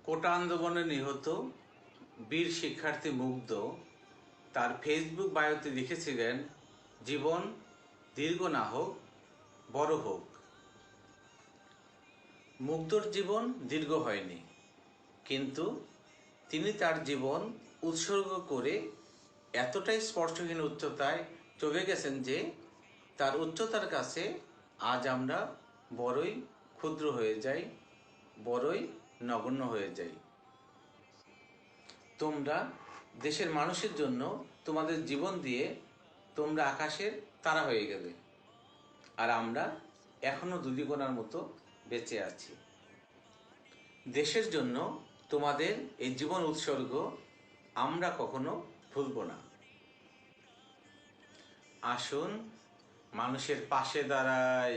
কোটা আন্দোলনে নিহত বীর শিক্ষার্থী মুগ্ধ তার ফেসবুক বায়োতে লিখেছিলেন, জীবন দীর্ঘ না হোক, বড় হোক। মুগ্ধর জীবন দীর্ঘ হয়নি, কিন্তু তিনি তার জীবন উৎসর্গ করে এতটাই স্পর্শহীন উচ্চতায় চলে গেছেন যে তার উচ্চতার কাছে আজ আমরা বড়ই ক্ষুদ্র হয়ে যাই, বড়ই নগণ্য হয়ে যাই। তোমরা দেশের মানুষের জন্য তোমাদের জীবন দিয়ে তোমরা আকাশের তারা হয়ে গেলে, আর আমরা এখনো দুদিগোনার মতো বেঁচে আছি। দেশের জন্য তোমাদের এই জীবন উৎসর্গ আমরা কখনো ভুলব না। আসুন মানুষের পাশে দাঁড়াই।